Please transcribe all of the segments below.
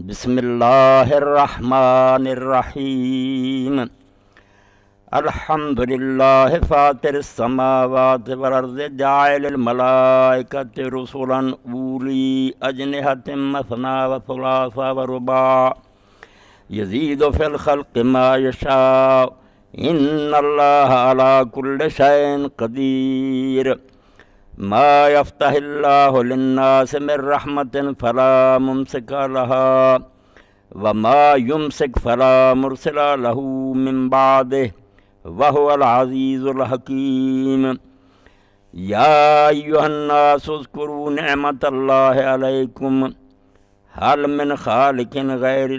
بسم اللہ الرحمن الرحیم الحمد للہ فاطر السماوات والارض جاعل الملائکۃ رسلا اولی اجنحۃ مثنی وثلاث ورباع یزید فی الخلق ما یشاء ان اللہ علی کل شیء قدیر ما یفتح اللہ للناس من رحمت فلا ممسک لها وما یمسک فلا مرسل له من بعدہ وهو العزیز الحکیم یا ایھا الناس اذکروا نعمت اللہ علیکم هل من خالق غیر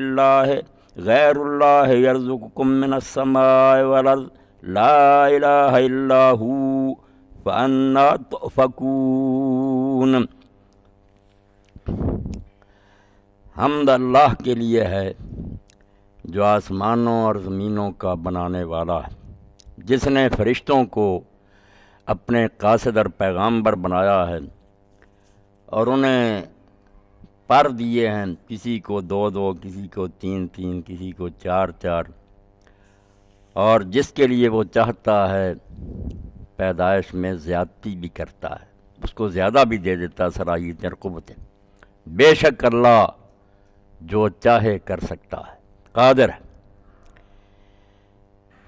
اللہ یرزقکم من السماء والارض لا الہ الا هو فَأَنَّا تُؤْفَكُونَ۔ حمد اللہ کے لیے ہے جو آسمانوں اور زمینوں کا بنانے والا ہے، جس نے فرشتوں کو اپنے قاصد اور پیغامبر بنایا ہے اور انہیں پر دیے ہیں، کسی کو 2 کسی کو 3 کسی کو 4 اور جس کے لیے وہ چاہتا ہے پیدائش میں زیادتی بھی کرتا ہے، اس کو زیادہ بھی دے دیتا ہے صلاحیتیں اور قوتیں۔ بے شک اللہ جو چاہے کر سکتا ہے، قادر ہے۔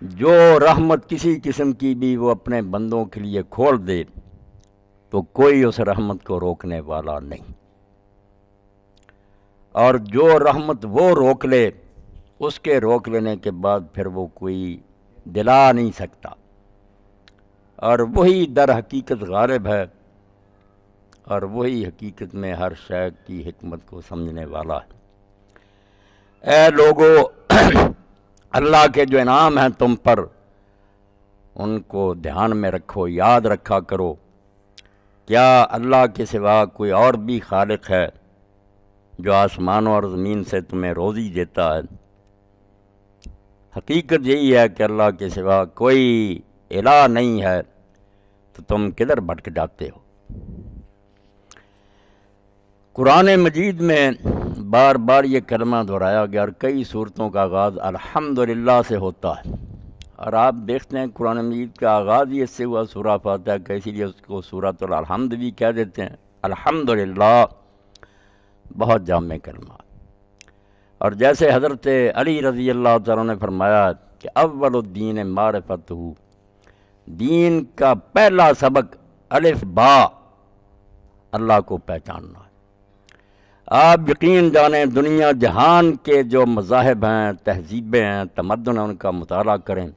جو رحمت کسی قسم کی بھی وہ اپنے بندوں کے لیے کھول دے تو کوئی اس رحمت کو روکنے والا نہیں، اور جو رحمت وہ روک لے اس کے روک لینے کے بعد پھر وہ کوئی دلا نہیں سکتا، اور وہی در حقیقت غالب ہے، اور وہی حقیقت میں ہر شے کی حکمت کو سمجھنے والا ہے۔ اے لوگو، اللہ کے جو انعام ہیں تم پر ان کو دھیان میں رکھو، یاد رکھا کرو۔ کیا اللہ کے سوا کوئی اور بھی خالق ہے جو آسمانوں اور زمین سے تمہیں روزی دیتا ہے؟ حقیقت یہی ہے کہ اللہ کے سوا کوئی الہ نہیں ہے، تو تم کدھر بھٹک جاتے ہو؟ قرآن مجید میں بار بار یہ کلمہ دہرایا گیا، اور کئی صورتوں کا آغاز الحمدللہ سے ہوتا ہے، اور آپ دیکھتے ہیں قرآن مجید کا آغاز ہی اس سے ہوا سورہ فاتحہ کا، اسی لیے اس کو سورۃ الحمد بھی کہہ دیتے ہیں۔ الحمدللہ بہت جامع کلمہ، اور جیسے حضرت علی رضی اللہ تعالیٰ نے فرمایا کہ اول الدین معرفتہ، دین کا پہلا سبق الف با اللہ کو پہچاننا ہے۔ آپ یقین جانیں دنیا جہان کے جو مذاہب ہیں، تہذیبیں ہیں، تمدن ہیں، ان کا مطالعہ کریں،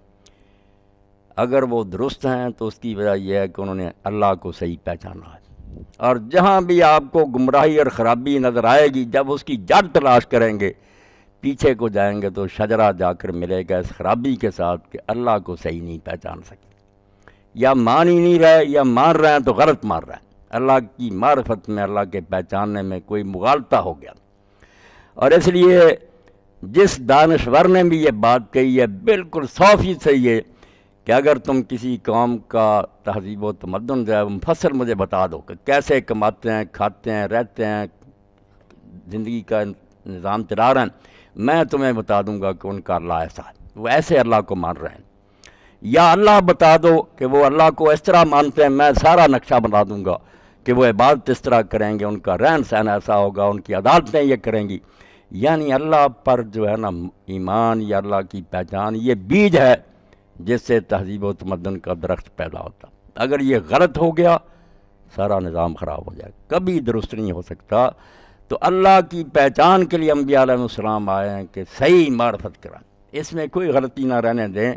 اگر وہ درست ہیں تو اس کی وجہ یہ ہے کہ انہوں نے اللہ کو صحیح پہچانا ہے، اور جہاں بھی آپ کو گمراہی اور خرابی نظر آئے گی، جب اس کی جڑ تلاش کریں گے، پیچھے کو جائیں گے تو شجرہ جا کر ملے گا اس خرابی کے ساتھ کہ اللہ کو صحیح نہیں پہچان سکے، یا مان ہی نہیں رہے، یا مان رہے ہیں تو غلط مان رہے ہیں۔ اللہ کی معرفت میں، اللہ کے پہچاننے میں کوئی مغالطہ ہو گیا، اور اس لیے جس دانشور نے بھی یہ بات کہی ہے بالکل 100% صحیح ہے کہ اگر تم کسی قوم کا تہذیب و تمدن جو ہے مفصل مجھے بتا دو کہ کیسے کماتے ہیں، کھاتے ہیں، رہتے ہیں، زندگی کا نظام چلا رہے ہیں، میں تمہیں بتا دوں گا کہ ان کا اللہ ایسا ہے، وہ ایسے اللہ کو مان رہے ہیں۔ یا اللہ بتا دو کہ وہ اللہ کو اس طرح مانتے ہیں، میں سارا نقشہ بنا دوں گا کہ وہ عبادت اس طرح کریں گے، ان کا رہن سہن ایسا ہوگا، ان کی عدالتیں یہ کریں گی۔ یعنی اللہ پر جو ہے نا ایمان یا اللہ کی پہچان، یہ بیج ہے جس سے تہذیب و تمدن کا درخت پیدا ہوتا۔ اگر یہ غلط ہو گیا سارا نظام خراب ہو جائے گا، کبھی درست نہیں ہو سکتا۔ تو اللہ کی پہچان کے لیے انبیاء علیہ السلام آئے ہیں کہ صحیح معرفت کرائیں، اس میں کوئی غلطی نہ رہنے دیں۔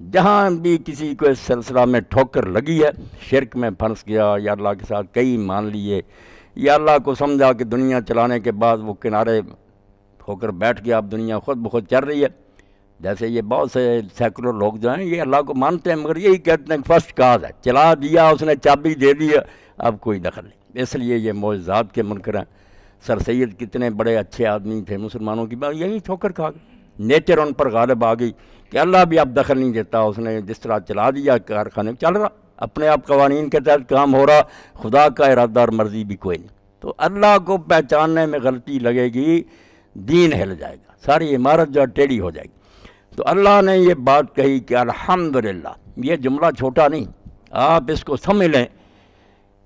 جہاں بھی کسی کو اس سلسلہ میں ٹھوکر لگی ہے، شرک میں پھنس گیا، یا اللہ کے ساتھ کئی مان لیے، یا اللہ کو سمجھا کہ دنیا چلانے کے بعد وہ کنارے ہو کر بیٹھ گیا، اب دنیا خود بخود چل رہی ہے۔ جیسے یہ بہت سے سیکولر لوگ جو ہیں یہ اللہ کو مانتے ہیں مگر یہی کہتے ہیں کہ فرسٹ کاز ہے، چلا دیا اس نے، چابی دے دی، اب کوئی دخل نہیں۔ اس لیے یہ معجزات کے منکر ہیں۔ سر سید کتنے بڑے اچھے آدمی تھے مسلمانوں کی بات، یہی ٹھوکر کھا گئے، نیچر ان پر غالب آ گئی کہ اللہ بھی اب دخل نہیں دیتا، اس نے جس طرح چلا دیا کارخانے چل رہا، اپنے آپ قوانین کے تحت کام ہو رہا، خدا کا ارادہ اور مرضی بھی کوئی نہیں۔ تو اللہ کو پہچاننے میں غلطی لگے گی دین ہل جائے گا، ساری عمارت جو ہے ٹیڑھی ہو جائے گی۔ تو اللہ نے یہ بات کہی کہ الحمدللہ، یہ جملہ چھوٹا نہیں، آپ اس کو سمجھ لیں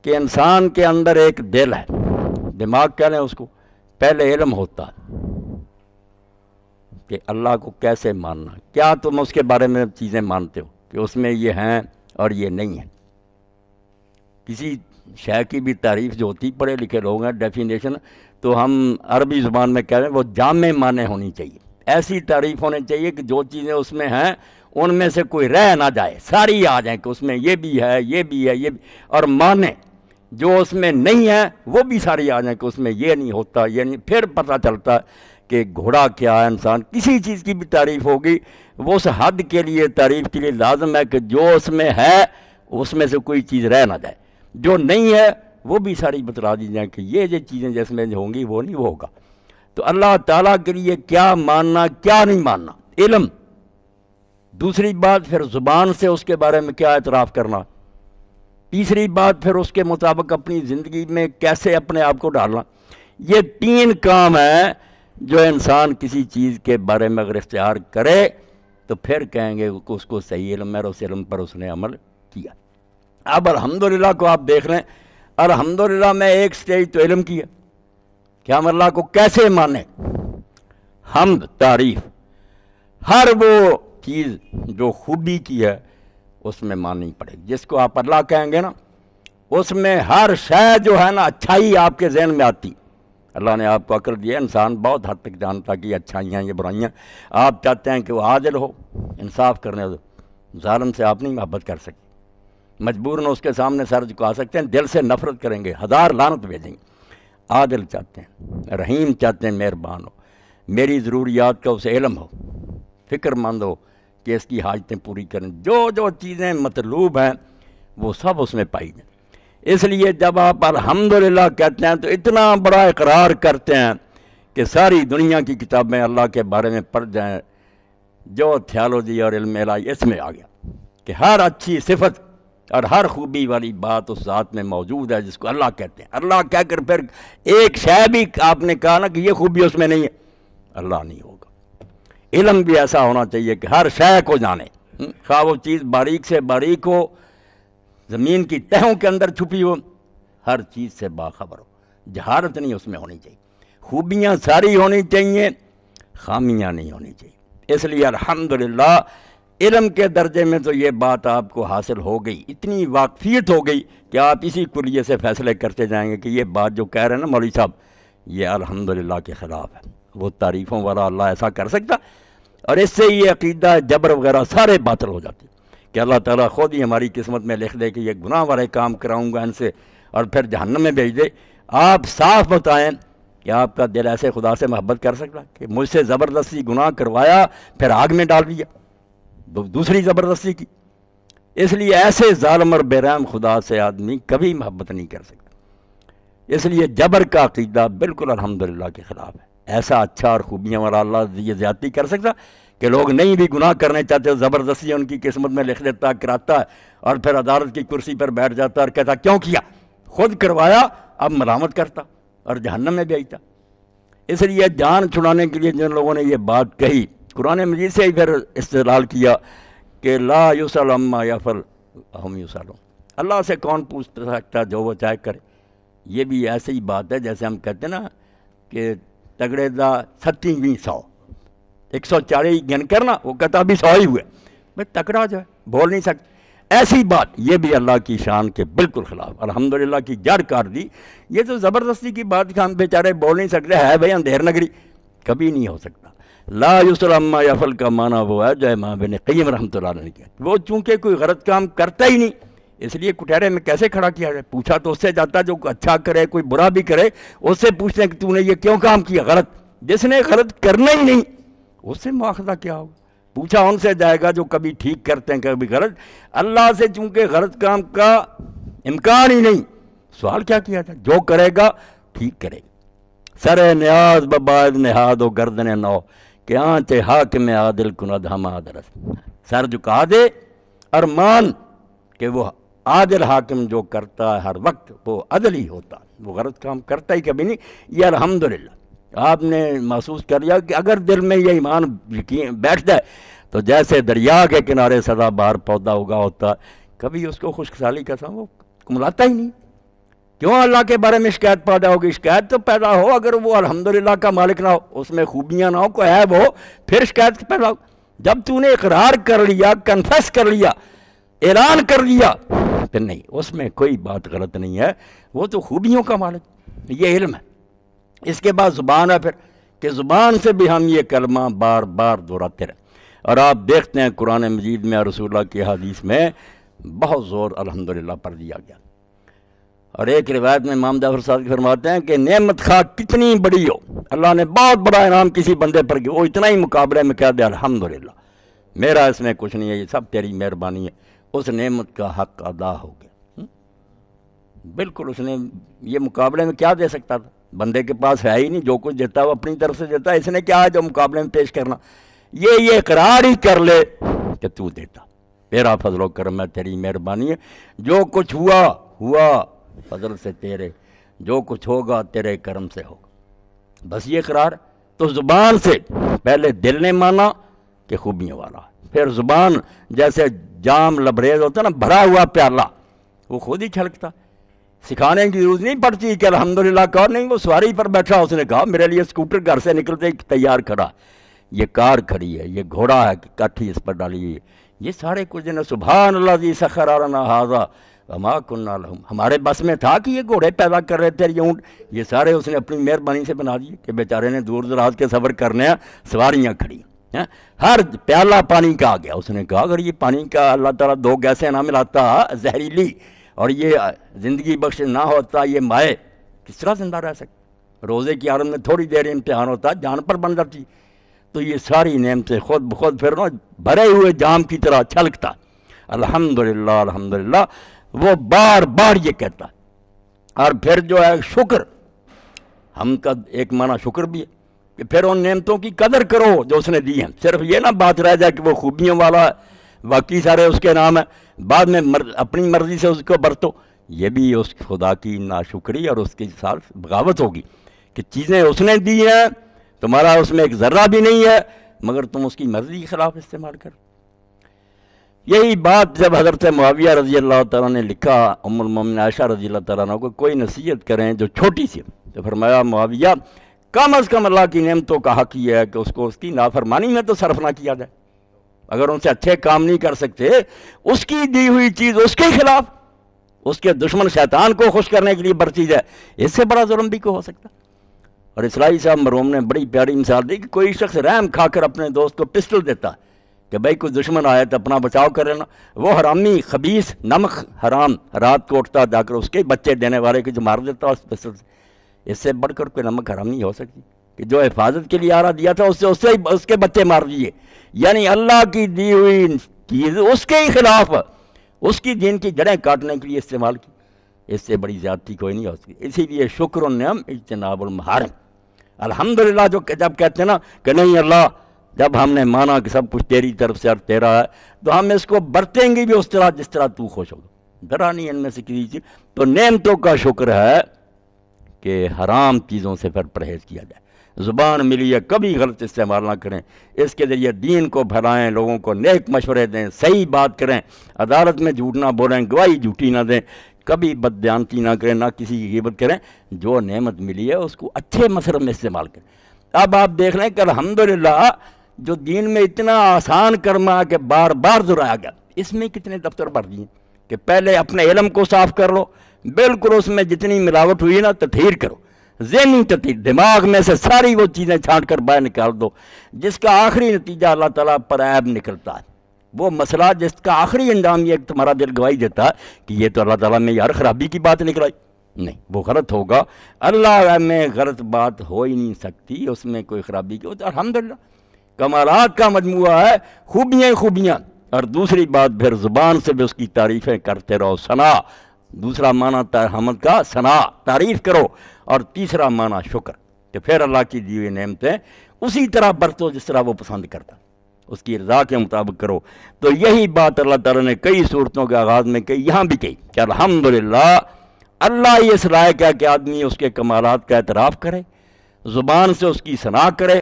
کہ انسان کے اندر ایک دل ہے، دماغ کہہ لیں اس کو، پہلے علم ہوتا ہے کہ اللہ کو کیسے ماننا، کیا تم اس کے بارے میں چیزیں مانتے ہو کہ اس میں یہ ہیں اور یہ نہیں ہیں۔ کسی شے کی بھی تعریف جو ہوتی، پڑھے لکھے لوگ ہیں، ڈیفینیشن تو ہم عربی زبان میں کہہ رہے ہیں وہ جامع معنی ہونی چاہیے، ایسی تعریف ہونی چاہیے کہ جو چیزیں اس میں ہیں ان میں سے کوئی رہ نہ جائے، ساری آ جائیں کہ اس میں یہ بھی ہے، یہ بھی ہے، یہ بھی، اور معنی جو اس میں نہیں ہے وہ بھی ساری آ جائیں کہ اس میں یہ نہیں ہوتا، یہ نہیں۔ پھر پتہ چلتا کہ گھوڑا کیا ہے، انسان کسی چیز کی بھی تعریف ہوگی وہ اس حد کے لیے تعریف کے لیے لازم ہے کہ جو اس میں ہے اس میں سے کوئی چیز رہ نہ جائے، جو نہیں ہے وہ بھی ساری بتلا دی جائیں کہ یہ چیزیں جس میں ہوں گی وہ نہیں وہ ہوگا۔ تو اللہ تعالیٰ کے لیے کیا ماننا کیا نہیں ماننا، علم۔ دوسری بات پھر زبان سے اس کے بارے میں کیا اعتراف کرنا، تیسری بات پھر اس کے مطابق اپنی زندگی میں کیسے اپنے آپ کو ڈالنا۔ یہ 3 کام ہیں جو انسان کسی چیز کے بارے میں اگر اختیار کرے تو پھر کہیں گے کہ اس کو صحیح علم ہے اور اس علم پر اس نے عمل کیا۔ اب الحمدللہ کو آپ دیکھ لیں، الحمدللہ میں ایک سٹیج تو علم کی ہے کہ ہم اللہ کو کیسے مانیں، حمد، تعریف، ہر وہ چیز جو خوبی کی ہے اس میں ماننی پڑے گی۔ جس کو آپ اللہ کہیں گے نا اس میں ہر شے جو ہے نا اچھائی آپ کے ذہن میں آتی۔ اللہ نے آپ کو عقل دی ہے، انسان بہت حد تک جانتا کہ یہ اچھائیاں یہ برائیاں، آپ چاہتے ہیں کہ وہ عادل ہو، انصاف کرنے دو، ظالم سے آپ نہیں محبت کر سکتے، مجبوراً اس کے سامنے سر جھکا سکتے ہیں، دل سے نفرت کریں گے، 1000 لعنت بھیجیں گے۔ عادل چاہتے ہیں، رحیم چاہتے ہیں، مہربان ہو، میری ضروریات کا اسے علم ہو، فکر مند ہو کہ اس کی حاجتیں پوری کریں، جو چیزیں مطلوب ہیں وہ سب اس میں پائی جائیں۔ اس لیے جب آپ الحمدللہ کہتے ہیں تو اتنا بڑا اقرار کرتے ہیں کہ ساری دنیا کی کتابیں اللہ کے بارے میں پڑھ جائیں، جو تھیالوجی اور علم الہی اس میں آ گیا کہ ہر اچھی صفت اور ہر خوبی والی بات اس ذات میں موجود ہے جس کو اللہ کہتے ہیں۔ اللہ کہہ کر پھر ایک شے بھی آپ نے کہا نا کہ یہ خوبی اس میں نہیں ہے، اللہ نہیں ہوگا۔ علم بھی ایسا ہونا چاہیے کہ ہر شے کو جانے، خواہ وہ چیز باریک سے باریک ہو، زمین کی تہوں کے اندر چھپی ہو، ہر چیز سے باخبر ہو، جہالت نہیں اس میں ہونی چاہیے، خوبیاں ساری ہونی چاہیے، خامیاں نہیں ہونی چاہیے۔ اس لیے الحمدللہ علم کے درجے میں تو یہ بات آپ کو حاصل ہو گئی، اتنی واقفیت ہو گئی کہ آپ اسی کلیے سے فیصلے کرتے جائیں گے کہ یہ بات جو کہہ رہے ہیں نا مولوی صاحب، یہ الحمدللہ کے خلاف ہے، وہ تعریفوں والا اللہ ایسا کر سکتا، اور اس سے یہ عقیدہ جبر وغیرہ سارے باطل ہو جاتے کہ اللہ تعالیٰ خود ہی ہماری قسمت میں لکھ دے کہ یہ گناہ والے کام کراؤں گا ان سے اور پھر جہنم میں بھیج دے۔ آپ صاف بتائیں کہ آپ کا دل ایسے خدا سے محبت کر سکتا کہ مجھ سے زبردستی گناہ کروایا پھر آگ میں ڈال دیا، دوسری زبردستی کی۔ اس لیے ایسے ظالم اور بے رحم خدا سے آدمی کبھی محبت نہیں کر سکتا۔ اس لیے جبر کا عقیدہ بالکل الحمدللہ کے خلاف ہے۔ ایسا اچھا اور خوبیاں والا اللہ یہ زیادتی کر سکتا کہ لوگ نہیں بھی گناہ کرنے چاہتے، زبردستی ان کی قسمت میں لکھ دیتا، کراتا ہے، اور پھر عدالت کی کرسی پر بیٹھ جاتا اور کہتا کیوں کیا، خود کروایا، اب ملامت کرتا اور جہنم میں بھیجتا۔ اس لیے جان چھڑانے کے لیے جن لوگوں نے یہ بات کہی، قرآن مجید سے ہی پھر استدلال کیا کہ لا یسأل عما یفعل وہم یسألون، اللہ سے کون پوچھ سکتا جو وہ چاہے کرے۔ یہ بھی ایسی ہی بات ہے جیسے ہم کہتے ہیں نا کہ تگڑے دا 37 100، 140 گن کرنا، وہ کہتا ابھی 100 ہی ہوئے، بھائی تکڑا جو ہے بول نہیں سکتے۔ ایسی بات یہ بھی اللہ کی شان کے بالکل خلاف، الحمدللہ کی جڑ کاٹ دی۔ یہ تو زبردستی کی بات کہ ہم بیچارے بول نہیں سکتے، ہے بھائی اندھیر نگری، کبھی نہیں ہو سکتا۔ لا یسأل عما یفعل کا معنی وہ ہے جو امام ابن قیم رحمۃ اللہ علیہ نے کیا، وہ چونکہ کوئی غلط کام کرتا ہی نہیں اس لیے کٹہرے میں کیسے کھڑا کیا جائے، پوچھا تو اس سے جاتا جو اچھا کرے کوئی برا بھی کرے، اس سے پوچھتے ہیں کہ تو نے یہ کیوں کام کیا غلط، جس نے غلط کرنا ہی نہیں اس سے مواخذہ کیا ہوگا، پوچھا ان سے جائے گا جو کبھی ٹھیک کرتے ہیں کبھی غلط، اللہ سے چونکہ غلط کام کا امکان ہی نہیں، سوال کیا کیا جائے، جو کرے گا ٹھیک کرے گا۔ سر نیاز بباید نہاد و گردن نو کہ آنچے حاکم عادل کند ہم آدرس، سر جھکا دے اور مان کہ وہ عادل حاکم جو کرتا ہے ہر وقت وہ عدل ہی ہوتا ہے، وہ غلط کام کرتا ہی کبھی نہیں۔ یہ الحمدللہ آپ نے محسوس کر لیا کہ اگر دل میں یہ ایمان یقین بیٹھ جائے تو جیسے دریا کے کنارے سدا بہار پودا اگا ہوتا، کبھی اس کو خشک سالی کا سا وہ کملاتا ہی نہیں۔ کیوں اللہ کے بارے میں شکایت پیدا ہوگی؟ شکایت تو پیدا ہو اگر وہ الحمدللہ کا مالک نہ ہو، اس میں خوبیاں نہ ہو، کوئی عیب ہو، پھر شکایت پیدا ہو۔ جب تو نے اقرار کر لیا، کنفیس کر لیا، اعلان کر لیا، پھر نہیں، اس میں کوئی بات غلط نہیں ہے، وہ تو خوبیوں کا مالک، یہ علم ہے۔ اس کے بعد زبان ہے پھر کہ زبان سے بھی ہم یہ کلمہ بار بار دہراتے رہیں، اور آپ دیکھتے ہیں قرآن مجید میں اور رسول اللہ کی حدیث میں بہت زور الحمدللہ پر دیا گیا۔ اور ایک روایت میں امام جعفر صادق فرماتے ہیں کہ نعمت خواہ کتنی بڑی ہو، اللہ نے بہت بڑا انعام کسی بندے پر کیا، وہ اتنا ہی مقابلے میں کہہ دے الحمدللہ، میرا اس میں کچھ نہیں ہے، یہ سب تیری مہربانی ہے، اس نعمت کا حق ادا ہو گیا۔ بالکل اس نے یہ مقابلے میں کیا دے سکتا تھا؟ بندے کے پاس ہے ہی نہیں، جو کچھ دیتا ہے وہ اپنی طرف سے دیتا ہے، اس نے کیا ہے جو مقابلے میں پیش کرنا؟ یہ اقرار ہی کر لے کہ تو دیتا، میرا فضل و کرم ہے، تیری مہربانی ہے، جو کچھ ہوا فضل سے تیرے، جو کچھ ہوگا تیرے کرم سے ہوگا، بس یہ اقرار۔ تو زبان سے پہلے دل نے مانا کہ خوبیوں والا، پھر زبان جیسے جام لبریز ہوتا نا، بھرا ہوا پیالہ، وہ خود ہی چھلکتا، سکھانے کی ضرورت نہیں پڑتی کہ الحمدللہ کہو، نہیں، وہ سواری پر بیٹھا، اس نے کہا میرے لیے اسکوٹر گھر سے نکلتے تیار کھڑا، یہ کار کھڑی ہے، یہ گھوڑا ہے کاٹھی اس پر ڈالی ہوئی ہے، یہ سارے کچھ نے سبحان اللہ ذی سخر لنا ھذا وما کنا لہ، ہمارے بس میں تھا کہ یہ گھوڑے پیدا کر رہے تھے، یہ اونٹ، یہ سارے اس نے اپنی مہربانی سے بنا دیے کہ بیچارے نے دور دراز کے سفر کرنے ہیں، سواریاں کھڑی ہیں، ہر پیالہ پانی کا آ گیا۔ اس نے کہا اگر یہ پانی کا اللہ تعالیٰ دو گیسیں نہ ملاتا زہریلی، اور یہ زندگی بخش نہ ہوتا یہ مائع، کس طرح زندہ رہ سکتا؟ روزے کی حالت میں تھوڑی دیر امتحان ہوتا، جان پر بن جاتی، تو یہ ساری نعمتیں خود بخود پھر بھرے ہوئے جام کی طرح چھلکتا۔ الحمدللہ الحمدللہ وہ بار بار یہ کہتا۔ اور پھر جو ہے شکر، ہم کا ایک معنی شکر بھی ہے کہ پھر ان نعمتوں کی قدر کرو جو اس نے دی ہیں، صرف یہ نہ بات رہ جائے کہ وہ خوبیوں والا ہے، باقی سارے اس کے نام ہیں، بعد میں اپنی مرضی سے اس کو برتو، یہ بھی اس خدا کی ناشکری اور اس کے ساتھ بغاوت ہوگی کہ چیزیں اس نے دی ہیں، تمہارا اس میں ایک ذرہ بھی نہیں ہے، مگر تم اس کی مرضی کے خلاف استعمال کر۔ یہی بات جب حضرت معاویہ رضی اللہ تعالیٰ نے لکھا ام المومنین عائشہ رضی اللہ تعالیٰ عنہ کو کوئی نصیحت کریں جو چھوٹی سی، تو فرمایا معاویہ کم از کم اللہ کی نعمتوں کا حق یہ ہے کہ اس کو اس کی نافرمانی میں تو صرف نہ کیا جائے، اگر ان سے اچھے کام نہیں کر سکتے، اس کی دی ہوئی چیز اس کے خلاف، اس کے دشمن شیطان کو خوش کرنے کے لیے برتی جائے، اس سے بڑا ظلم بھی کو ہو سکتا۔ اور اسرائیل صاحب مرحوم نے بڑی پیاری مثال دی کہ کوئی شخص رحم کھا کر اپنے دوست کو پسٹل دیتا ہے کہ بھائی کوئی دشمن آئے تو اپنا بچاؤ کر لینا، وہ حرامی خبیث نمک حرام رات کو اٹھتا جا کر اس کے بچے دینے والے کو جو مار دیتا اس پسٹل سے، اس سے بڑھ کر کوئی نمک حرام نہیں ہو سکتی کہ جو حفاظت کے لیے آ رہا دیا تھا اس کے بچے مار دیے، یعنی اللہ کی دی ہوئی چیز اس کے ہی خلاف، اس کی دین کی جڑیں کاٹنے کے لیے استعمال کی، اس سے بڑی زیادتی کوئی نہیں ہو سکتی۔ اسی لیے شکر النعم اجتناب المحارم، الحمدللہ جو جب کہتے ہیں نا کہ نہیں اللہ، جب ہم نے مانا کہ سب کچھ تیری طرف سے اور تیرا ہے تو ہم اس کو برتیں گے بھی اس طرح جس طرح تو خوش ہوگا، ڈرا نہیں ان میں سے کسی چیز۔ تو نعمتوں کا شکر ہے کہ حرام چیزوں سے پھر پرہیز کیا جائے، زبان ملی ہے کبھی غلط استعمال نہ کریں، اس کے ذریعے دین کو پھیلائیں، لوگوں کو نیک مشورے دیں، صحیح بات کریں، عدالت میں جھوٹ نہ بولیں، گواہی جھوٹی نہ دیں، کبھی بددیانتی نہ کریں، نہ کسی کی غیبت کریں، جو نعمت ملی ہے اس کو اچھے مصرف میں استعمال کریں۔ اب آپ دیکھ لیں کہ الحمدللہ جو دین میں اتنا آسان کرما کہ بار بار دہرایا گیا، اس میں کتنے دفتر بھر دیے کہ پہلے اپنے علم کو صاف کر لو، بالکل اس میں جتنی ملاوٹ ہوئی نا تطہیر کرو، ذہنی تطہیر، دماغ میں سے ساری وہ چیزیں چھانٹ کر باہر نکال دو جس کا آخری نتیجہ اللہ تعالیٰ پر عیب نکلتا ہے، وہ مسئلہ جس کا آخری انجام یہ کہ تمہارا دل گواہی دیتا ہے کہ یہ تو اللہ تعالیٰ میں یار خرابی کی بات نکلائی، نہیں وہ غلط ہوگا، اللہ میں غلط بات ہو ہی نہیں سکتی، اس میں کوئی خرابی کی ہوتی ہے۔ الحمدللہ کمالات کا مجموعہ ہے، خوبیاں خوبیاں۔ اور دوسری بات پھر زبان سے بھی اس کی تعریفیں کرتے رہو، ثنا، دوسرا معنی حمد کا ثنا، تعریف کرو، اور تیسرا معنی شکر کہ پھر اللہ کی دی ہوئی نعمتیں اسی طرح برتو جس طرح وہ پسند کرتا، اس کی رضا کے مطابق کرو۔ تو یہی بات اللہ تعالیٰ نے کئی صورتوں کے آغاز میں کہی، یہاں بھی کہی کہ الحمدللہ اللہ ہی اس لائق ہے کہ آدمی اس کے کمالات کا اعتراف کرے، زبان سے اس کی ثنا کرے